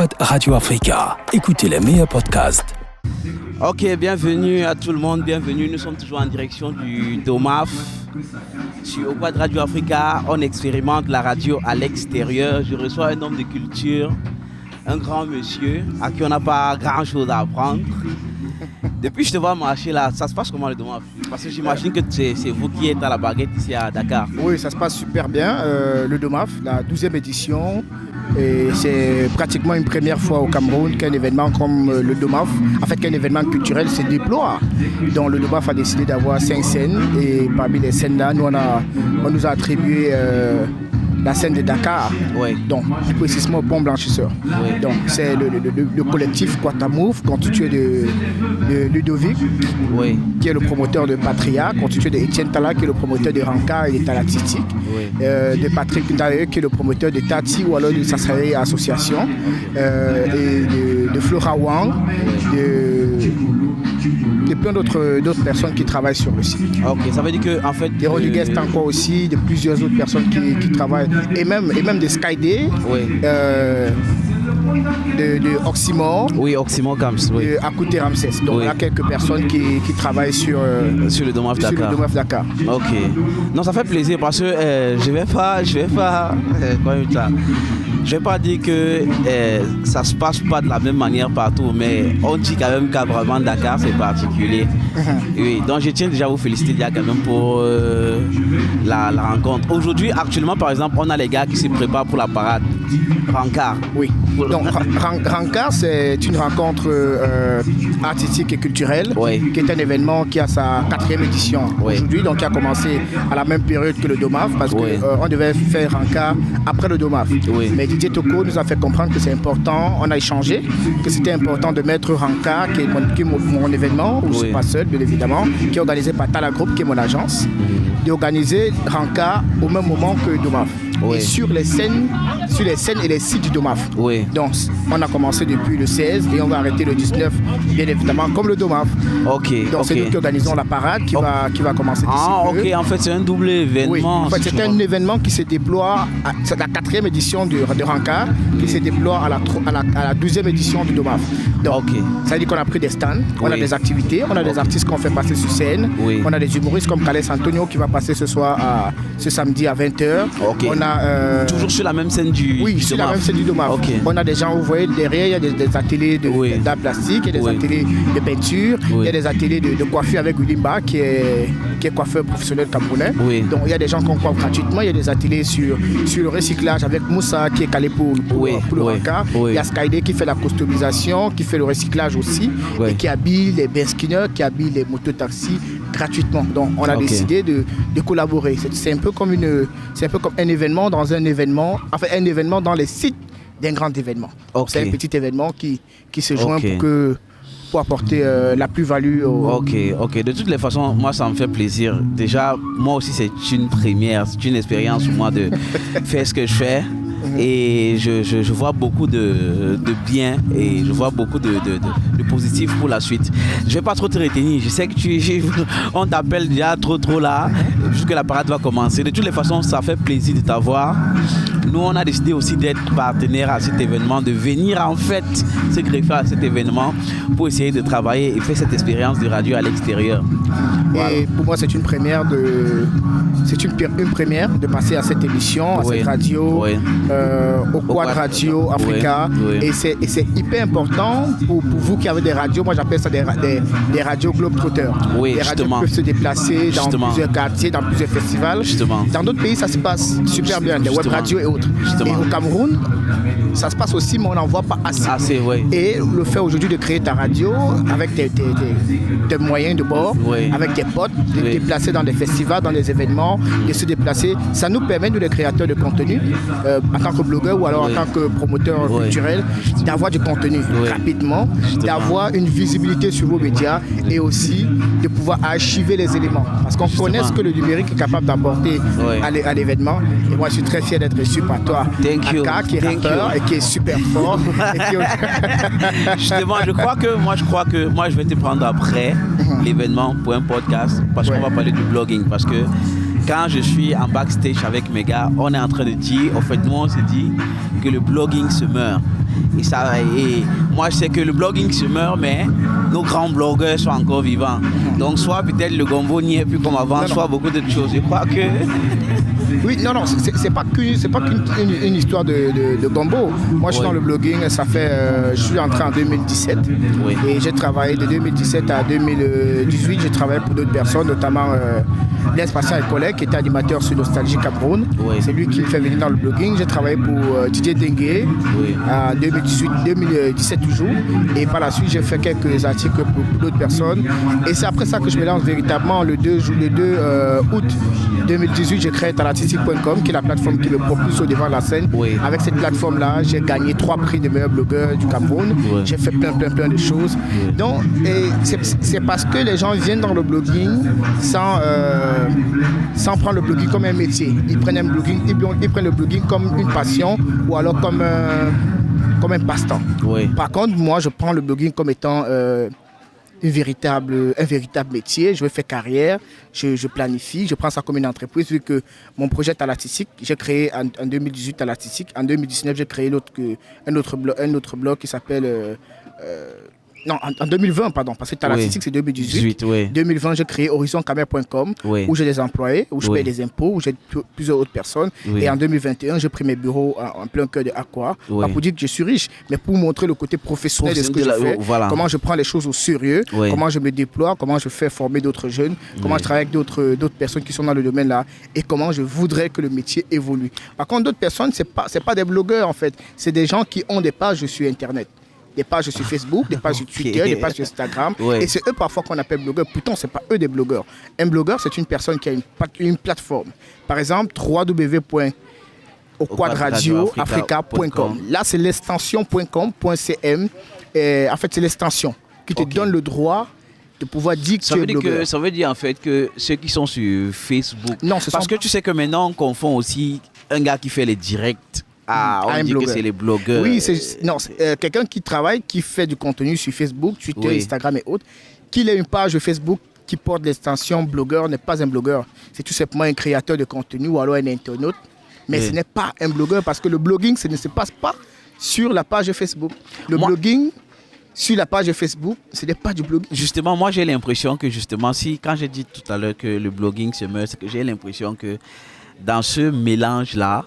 Quad Radio Africa. Écoutez les meilleurs podcasts. Ok, bienvenue à tout le monde, bienvenue. Nous sommes toujours en direction du DOMAF. Sur Quad Radio Africa, on expérimente la radio à l'extérieur. Je reçois un homme de culture, un grand monsieur à qui on n'a pas grand-chose à apprendre. Depuis que je te vois marcher là, ça se passe comment le DOMAF? Parce que j'imagine que c'est vous qui êtes à la baguette ici à Dakar. Oui, ça se passe super bien. Le DOMAF, la 12e édition. Et c'est pratiquement une première fois au Cameroun qu'un événement comme le DOMAF, en fait qu'un événement culturel se déploie. Donc le DOMAF a décidé d'avoir 5 scènes et parmi les scènes là, on nous a attribué la scène de Dakar, oui. Donc plus précisément au Pont Blanchisseur. Oui. Donc c'est le collectif Quatamove constitué de Ludovic, oui. qui est le promoteur de Patria, constitué de Etienne Tala qui est le promoteur de Ranka et de Talatistique, oui. De Patrick Ndaye qui est le promoteur de Tati ou alors de Sassari Association, et de Flora Wang, de plein d'autres personnes qui travaillent sur le site. Ok, ça veut dire que en fait. Des Rodriguez encore aussi, de plusieurs autres personnes qui travaillent, et même des Skyday, oui. De Oxymore. Oui, Oxymore Camps, oui. De Akouté Ramsès. Donc il y a quelques personnes qui travaillent sur le DOMAF Dakar. Ok. Non, ça fait plaisir parce que je vais pas dire que ça se passe pas de la même manière partout, mais on dit quand même qu'à vraiment Dakar c'est particulier. Oui, donc je tiens déjà à vous féliciter déjà quand même pour la rencontre. Aujourd'hui, actuellement par exemple, on a les gars qui se préparent pour la parade Ranka. Oui. Donc Ranka, c'est une rencontre artistique et culturelle, oui. Qui est un événement qui a sa 4e édition, oui. Aujourd'hui, donc qui a commencé à la même période que le DOMAF parce oui. qu'on devait faire Ranka après le DOMAF. Oui. Mais Didier Toko nous a fait comprendre que c'est important, on a échangé, que c'était important de mettre Ranka, qui est mon événement, où oui. Je ne suis pas seul bien évidemment, qui est organisé par Tala Group, qui est mon agence, d'organiser Ranka au même moment que le DOMAF. Oui. Et sur les scènes et les sites du DOMAF. Oui. Donc on a commencé depuis le 16 et on va arrêter le 19, bien évidemment, comme le DOMAF. Ok. Donc c'est nous qui organisons la parade qui va commencer d'ici peu. Ok, en fait c'est un double événement. Oui. En fait c'est un événement qui se déploie, c'est la 4e édition de Ranka, qui se déploie à la 12e édition du DOMAF. Donc ça veut dire qu'on a pris des stands, on a des activités, on a des artistes qu'on fait passer sur scène, on a des humoristes comme Calais Antonio qui va passer ce samedi à 20h. On a toujours sur la même scène du oui, sur la même scène du DOMAF. On a des gens, vous voyez, derrière, il y a des ateliers d'art plastique, il y a des ateliers de peinture, il y a des ateliers de coiffure avec Ulimba, qui est coiffeur professionnel camerounais. Donc il y a des gens qu'on coiffe gratuitement, il y a des ateliers sur le recyclage avec Moussa, qui est calé pour le Ranka. Il y a Skyday qui fait la customisation, qui fait le recyclage aussi, et qui habille les benskinners, qui habille les mototaxis gratuitement. Donc on a décidé de collaborer. C'est un peu comme un événement dans un événement, enfin un événement dans les sites d'un grand événement. C'est un petit événement qui se joint pour apporter la plus-value Ok. De toutes les façons, moi ça me fait plaisir. Déjà, moi aussi c'est une première, c'est une expérience pour moi de faire ce que je fais. Et je vois beaucoup de bien et je vois beaucoup de positif pour la suite. Je ne vais pas trop te retenir. Je sais que on t'appelle déjà trop là, puisque la parade va commencer. De toutes les façons, ça fait plaisir de t'avoir. Nous, on a décidé aussi d'être partenaire à cet événement, de venir en fait se greffer à cet événement pour essayer de travailler et faire cette expérience de radio à l'extérieur. Voilà. Et pour moi, c'est une première de passer à cette émission, à cette radio, au Quad Radio Africa. Et c'est hyper important pour vous qui avez des radios. Moi, j'appelle ça des radios globetrotters. Des radios qui peuvent se déplacer dans plusieurs quartiers, dans plusieurs festivals. Dans d'autres pays, ça se passe super bien, des web radios et autres. Et au Cameroun, ça se passe aussi, mais on n'en voit pas assez. Et le fait aujourd'hui de créer ta radio avec tes moyens de bord, avec tes potes, de te déplacer dans des festivals, dans des événements, de se déplacer, ça nous permet, nous les créateurs de contenu, en tant que blogueur ou alors en tant que promoteur culturel, d'avoir du contenu rapidement, d'avoir une visibilité sur vos médias et aussi de pouvoir archiver les éléments. Parce qu'on connaît ce que le numérique est capable d'apporter à l'événement. Et moi, je suis très fier d'être reçu par toi, Aka, qui est rappeur et qui est super fort. Justement, je crois que moi, je vais te prendre après l'événement pour un podcast parce qu'on va parler du blogging. Parce que quand je suis en backstage avec mes gars, on est en train de dire, en fait, nous, on se dit que le blogging se meurt. Et moi, je sais que le blogging se meurt, mais nos grands blogueurs sont encore vivants. Donc, soit peut-être le gombo n'y est plus comme avant, soit beaucoup d'autres choses. Je crois que... Oui, non, c'est pas qu'une histoire de gombo. Moi, je suis dans le blogging, je suis entré en 2017. Oui. Et j'ai travaillé de 2017 à 2018. J'ai travaillé pour d'autres personnes, notamment Blaise Patient et collègue, qui était animateur sur Nostalgie Cameroun. Oui. C'est lui qui me fait venir dans le blogging. J'ai travaillé pour Didier Dengue en 2017 toujours. Et par la suite, j'ai fait quelques articles pour d'autres personnes. Et c'est après ça que je me lance véritablement le 2 août 2018. J'ai créé Talatistique.com, qui est la plateforme qui me propulse au devant de la scène. Oui. Avec cette plateforme-là, j'ai gagné 3 prix de meilleurs blogueurs du Cameroun. Oui. J'ai fait plein de choses. Oui. Donc, c'est parce que les gens viennent dans le blogging sans prendre le blogging comme un métier. Ils prennent le blogging comme une passion ou alors comme un passe-temps. Oui. Par contre, moi, je prends le blogging comme étant un véritable métier. Je veux faire carrière, je planifie, je prends ça comme une entreprise vu que mon projet Talatistique, j'ai créé en 2018 Talatistique. En 2019, j'ai créé un autre blog qui s'appelle... Non, en 2020, pardon, parce que Talatistique, c'est 2018. Oui. 2020, j'ai créé horizoncamer.com, où j'ai des employés, où je paye des impôts, où j'ai plusieurs autres personnes. Oui. Et en 2021, j'ai pris mes bureaux en plein cœur de Aqua. Pas pour dire que je suis riche, mais pour montrer le côté professionnel de ce que je fais. Voilà. Comment je prends les choses au sérieux, Oui. comment je me déploie, comment je fais former d'autres jeunes, comment je travaille avec d'autres personnes qui sont dans le domaine là, et comment je voudrais que le métier évolue. Par contre, d'autres personnes, c'est pas des blogueurs en fait. C'est des gens qui ont des pages sur Internet. Des pages sur Facebook, des pages sur Twitter, des pages sur Instagram. Ouais. Et c'est eux parfois qu'on appelle blogueurs. Pourtant, ce n'est pas eux des blogueurs. Un blogueur, c'est une personne qui a une plateforme. Par exemple, www.auquadradioafrica.com. Là, c'est l'extension.com.cm. En fait, c'est l'extension qui te donne le droit de pouvoir dire que tu es blogueur. Ça veut dire en fait que ceux qui sont sur Facebook... Non, parce que tu sais que maintenant, on confond aussi un gars qui fait les directs. On dit que c'est les blogueurs. Oui, c'est quelqu'un qui travaille, qui fait du contenu sur Facebook, Twitter, Instagram et autres. Qu'il ait une page Facebook qui porte l'extension blogueur n'est pas un blogueur. C'est tout simplement un créateur de contenu ou alors un internaute. Mais ce n'est pas un blogueur parce que le blogging, ça ne se passe pas sur la page Facebook. Blogging, sur la page Facebook, ce n'est pas du blogging. Justement, moi j'ai l'impression que quand j'ai dit tout à l'heure que le blogging se meurt, c'est que j'ai l'impression que dans ce mélange-là,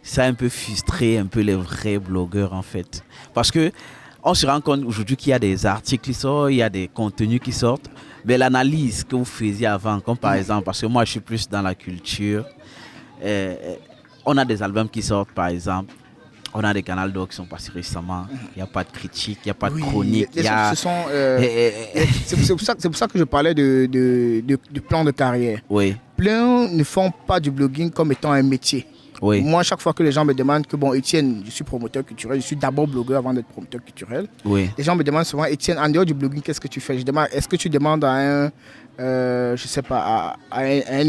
ça a un peu frustré un peu les vrais blogueurs en fait. Parce que on se rend compte aujourd'hui qu'il y a des articles qui sortent, il y a des contenus qui sortent, mais l'analyse que vous faisiez avant, comme par exemple, parce que moi je suis plus dans la culture, on a des albums qui sortent par exemple, on a des canals d'or qui sont passés récemment, il n'y a pas de critique, il n'y a pas de chronique. C'est pour ça que je parlais du plan de carrière. Oui. Plein ne font pas du blogging comme étant un métier. Oui. Moi, chaque fois que les gens me demandent que, bon, Étienne, je suis promoteur culturel, je suis d'abord blogueur avant d'être promoteur culturel. Oui. Les gens me demandent souvent, Étienne, en dehors du blogging, qu'est-ce que tu fais? Je demande, est-ce que tu demandes à un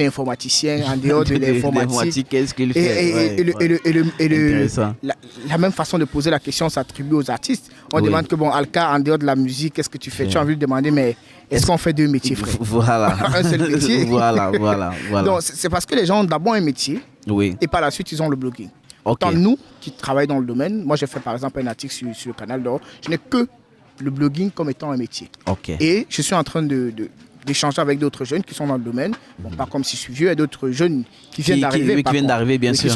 informaticien, en dehors de l'informatique, qu'est-ce qu'il fait? La même façon de poser la question s'attribue aux artistes. On demande que, bon, Alka, en dehors de la musique, qu'est-ce que tu fais? Tu as envie de demander, mais est-ce qu'on fait deux métiers, frère? Voilà. Un seul métier. Voilà. Donc, c'est parce que les gens ont d'abord un métier. Oui. Et par la suite, ils ont le blogging. Autant nous qui travaillons dans le domaine, moi j'ai fait par exemple un article sur le canal d'or, je n'ai que le blogging comme étant un métier. Et je suis en train d'échanger avec d'autres jeunes qui sont dans le domaine. Bon, pas comme si je suis vieux, il y a d'autres jeunes qui viennent d'arriver. Qui viennent d'arriver, bien sûr.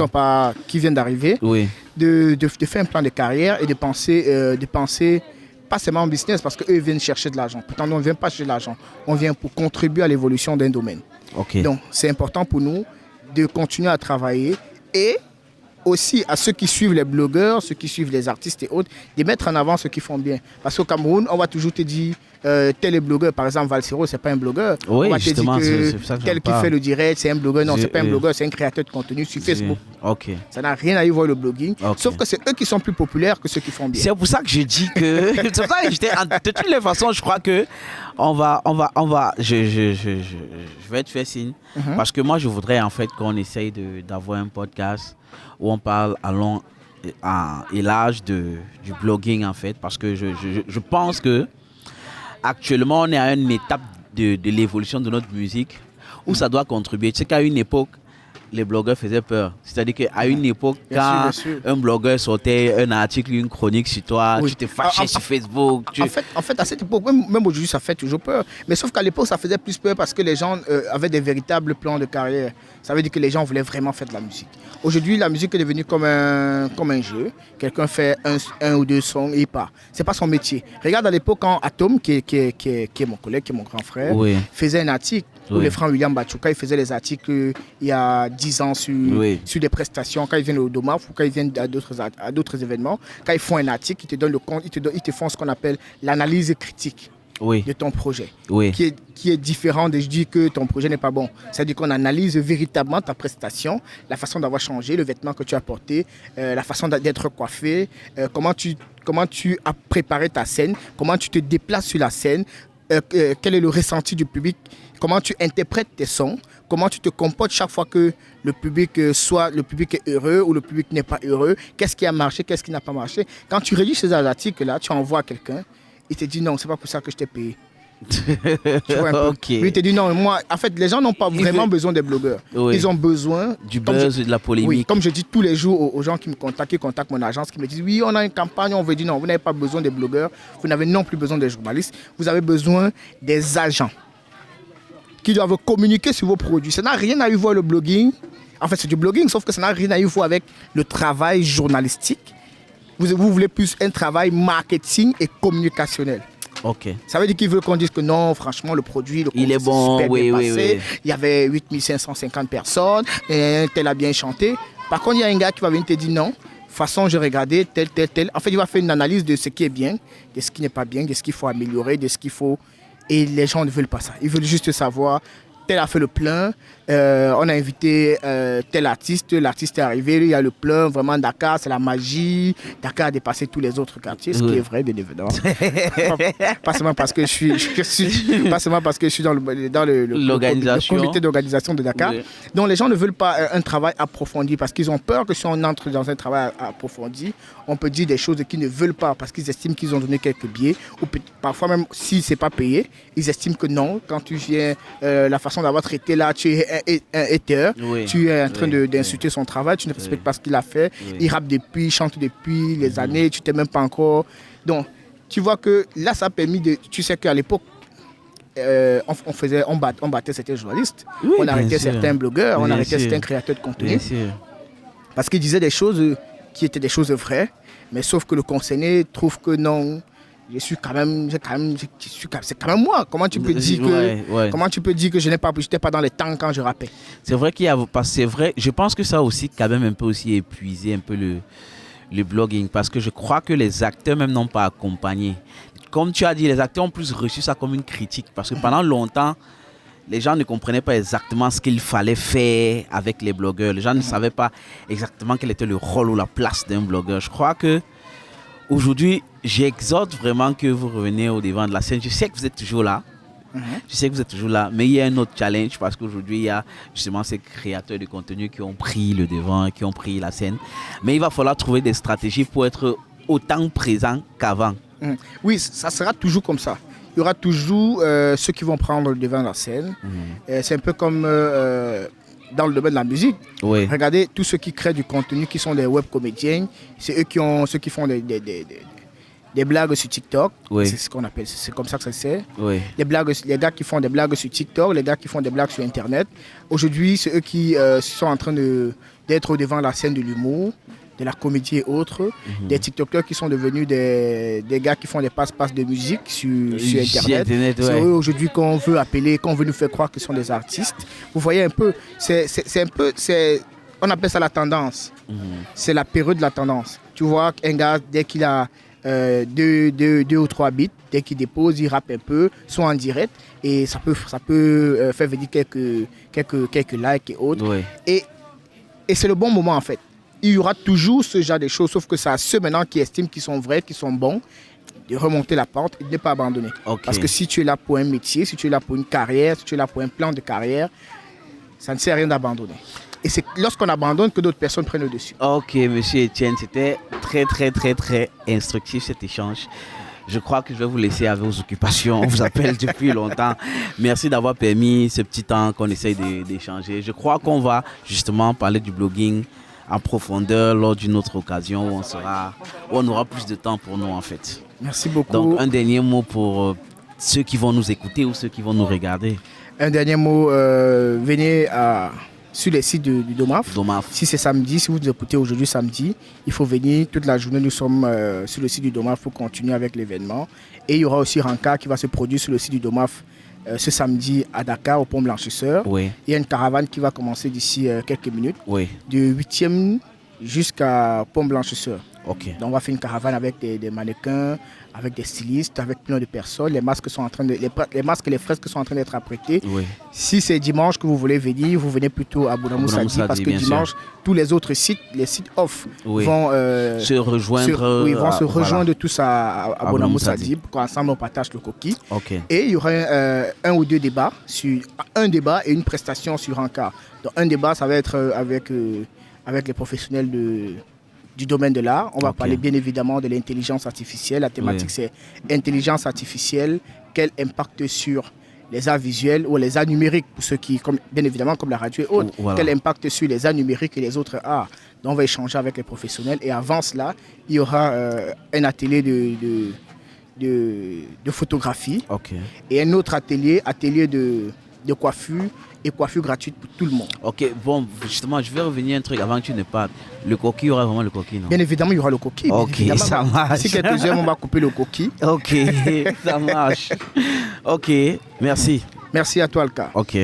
Qui viennent d'arriver. Oui. De faire un plan de carrière et de penser pas seulement en business parce qu'eux viennent chercher de l'argent. Pourtant, nous, on ne vient pas chercher de l'argent. On vient pour contribuer à l'évolution d'un domaine. Donc, c'est important pour nous de continuer à travailler et aussi à ceux qui suivent les blogueurs, ceux qui suivent les artistes et autres, de mettre en avant ceux qui font bien. Parce qu'au Cameroun, on va toujours te dire tel est blogueur, par exemple Valsero, c'est pas un blogueur. Oui, on va te dire que ça tel qui fait le direct, c'est un blogueur. Non, c'est pas un blogueur, c'est un créateur de contenu sur Facebook. Ça n'a rien à y voir le blogging, sauf que c'est eux qui sont plus populaires que ceux qui font bien. C'est pour ça que je dis que c'est pour ça que de toutes les façons, je crois que je vais te faire signe parce que moi je voudrais en fait qu'on essaye d'avoir un podcast où on parle à long et large du blogging en fait, parce que je pense que actuellement on est à une étape de l'évolution de notre musique où ça doit contribuer. Tu sais qu'à une époque les blogueurs faisaient peur. C'est-à-dire qu'à une époque, quand un blogueur sortait un article, une chronique sur toi, tu te fâchais sur Facebook. En fait, à cette époque, même aujourd'hui, ça fait toujours peur. Mais sauf qu'à l'époque, ça faisait plus peur parce que les gens avaient des véritables plans de carrière. Ça veut dire que les gens voulaient vraiment faire de la musique. Aujourd'hui, la musique est devenue comme un jeu. Quelqu'un fait un ou deux sons et il part. C'est pas son métier. Regarde à l'époque quand Atom, qui est mon collègue, qui est mon grand frère, faisait un article. Ou les frères William Bachouka, ils faisaient des articles il y a 10 ans sur des prestations. Quand ils viennent au DOMAF ou quand ils viennent à d'autres événements, quand ils font un article, ils te donnent le compte, ils te font ce qu'on appelle l'analyse critique de ton projet, qui est différent de je dis que ton projet n'est pas bon. C'est-à-dire qu'on analyse véritablement ta prestation, la façon d'avoir changé, le vêtement que tu as porté, la façon d'être coiffé, comment tu as préparé ta scène, comment tu te déplaces sur la scène, quel est le ressenti du public, comment tu interprètes tes sons, comment tu te comportes chaque fois que le public est heureux ou le public n'est pas heureux, qu'est-ce qui a marché, qu'est-ce qui n'a pas marché. Quand tu rédiges ces articles-là, tu envoies à quelqu'un, il te dit non, c'est pas pour ça que je t'ai payé. Tu vois un peu. Lui, il te dit non, moi, en fait, les gens n'ont pas vraiment besoin des blogueurs. Ils ont besoin du buzz et de la polémique. Oui, comme je dis tous les jours aux gens qui me contactent, qui contactent mon agence, qui me disent oui, on a une campagne, on veut dire non, vous n'avez pas besoin des blogueurs, vous n'avez non plus besoin des journalistes, vous avez besoin des agents qui doivent communiquer sur vos produits. Ça n'a rien à voir le blogging. En fait, c'est du blogging, sauf que ça n'a rien à voir avec le travail journalistique. Vous voulez plus un travail marketing et communicationnel. Okay. Ça veut dire qu'ils veulent qu'on dise que non, franchement, le produit, il est bon, super bien passé. Oui. Il y avait 8550 personnes, et tel a bien chanté. Par contre, il y a un gars qui va venir te dire non. De toute façon, j'ai regardé tel. En fait, il va faire une analyse de ce qui est bien, de ce qui n'est pas bien, de ce qu'il faut améliorer, de ce qu'il faut. Et les gens ne veulent pas ça. Ils veulent juste savoir. Tel a fait le plein, on a invité tel artiste, l'artiste est arrivé, il y a le plein, vraiment Dakar, c'est la magie, Dakar a dépassé tous les autres quartiers, ce qui est vrai, bien évidemment. Pas seulement parce que je suis dans le comité d'organisation de Dakar. Donc les gens ne veulent pas un travail approfondi parce qu'ils ont peur que si on entre dans un travail approfondi, on peut dire des choses qu'ils ne veulent pas parce qu'ils estiment qu'ils ont donné quelques billets ou parfois même si c'est pas payé, ils estiment que non, quand tu viens, la façon d'avoir traité là, tu es un hater, tu es en train d'insulter son travail, tu ne respectes pas ce qu'il a fait, il rappe depuis, il chante depuis les années, tu t'es même pas encore. Donc, tu vois que là, ça a permis de. Tu sais qu'à l'époque, on battait certains journalistes, on arrêtait certains blogueurs, on arrêtait certains créateurs de contenu. Parce qu'ils disaient des choses qui étaient des choses vraies, mais sauf que le concerné trouve que non. C'est quand même moi. Comment tu peux dire que je n'étais pas dans les temps quand je rappais? C'est vrai c'est vrai. Je pense que ça a aussi quand même un peu aussi épuisé un peu le blogging parce que je crois que les acteurs même n'ont pas accompagné. Comme tu as dit, les acteurs ont plus reçu ça comme une critique parce que pendant longtemps, les gens ne comprenaient pas exactement ce qu'il fallait faire avec les blogueurs. Les gens ne savaient pas exactement quel était le rôle ou la place d'un blogueur. Je crois que aujourd'hui, j'exhorte vraiment que vous reveniez au devant de la scène. Je sais que vous êtes toujours là. Mais il y a un autre challenge parce qu'aujourd'hui, il y a justement ces créateurs de contenu qui ont pris le devant, qui ont pris la scène. Mais il va falloir trouver des stratégies pour être autant présent qu'avant. Oui, ça sera toujours comme ça. Il y aura toujours ceux qui vont prendre le devant de la scène. C'est un peu comme dans le domaine de la musique. Regardez tous ceux qui créent du contenu, qui sont des web comédiens. C'est eux ceux qui font des blagues sur TikTok. C'est ce qu'on appelle, c'est comme ça que ça se fait. Les gars qui font des blagues sur TikTok, les gars qui font des blagues sur Internet. Aujourd'hui, c'est eux qui sont en train d'être au devant de la scène de l'humour, de la comédie et autres. Des TikTokers qui sont devenus des gars qui font des passe-passe de musique sur Internet. C'est eux aujourd'hui qu'on veut appeler, qu'on veut nous faire croire que ce sont des artistes. Vous voyez un peu, on appelle ça la tendance. C'est la période de la tendance. Tu vois qu'un gars, dès qu'il a deux ou trois beats, dès qu'il dépose, il rappe un peu, soit en direct, et ça peut faire venir quelques likes et autres. Et c'est le bon moment en fait. Il y aura toujours ce genre de choses, sauf que c'est à ceux maintenant qui estiment qu'ils sont vrais, qu'ils sont bons, de remonter la pente et de ne pas abandonner. Parce que si tu es là pour un métier, si tu es là pour une carrière, si tu es là pour un plan de carrière, ça ne sert à rien d'abandonner. Et c'est lorsqu'on abandonne que d'autres personnes prennent le dessus. Ok, monsieur Etienne, c'était très, très, très, très instructif cet échange. je crois que je vais vous laisser avec vos occupations. On vous appelle depuis longtemps. Merci d'avoir permis ce petit temps qu'on essaye d'échanger. Je crois qu'on va justement parler du blogging en profondeur lors d'une autre occasion où on aura plus de temps pour nous en fait. Merci beaucoup. Donc un dernier mot pour ceux qui vont nous écouter ou ceux qui vont nous regarder. Un dernier mot, venez sur les sites du DOMAF. Si c'est samedi, si vous nous écoutez aujourd'hui samedi, il faut venir toute la journée. Nous sommes sur le site du DOMAF pour continuer avec l'événement. Et il y aura aussi Ranka qui va se produire sur le site du DOMAF ce samedi à Dakar, au Pont Blanchisseur. Oui. Il y a une caravane qui va commencer d'ici quelques minutes, oui, du 8e jusqu'à Pont Blanchisseur. Okay. Donc on va faire une caravane avec des mannequins, avec des stylistes, avec plein de personnes. Les masques et les fresques sont en train d'être apprêtés. Oui. Si c'est dimanche que vous voulez venir, vous venez plutôt à Bounamou Sadi, parce que dimanche, tous les autres sites, les sites off, vont se rejoindre. Ils vont se rejoindre tous à Bounamou Sadi pour qu'ensemble on partage le coquille. Okay. Et il y aura un ou deux débats, un débat et une prestation sur un cas. Donc un débat, ça va être avec les professionnels du domaine de l'art. On va parler bien évidemment de l'intelligence artificielle. La thématique c'est intelligence artificielle, quel impact sur les arts visuels ou les arts numériques, pour ceux qui, bien évidemment comme la radio et autres, quel impact sur les arts numériques et les autres arts. Donc on va échanger avec les professionnels et avant cela, il y aura un atelier de photographie et un autre atelier de coiffure et coiffure gratuite pour tout le monde. Ok, bon, justement, je vais revenir à un truc avant que tu ne parles. Le coquille, il y aura vraiment le coquille, non? Bien évidemment, il y aura le coquille. Ok, ça marche. Si quelques heures, on va couper le coquille. Ok, ça marche. Ok, merci. Merci à toi, Alka. Ok.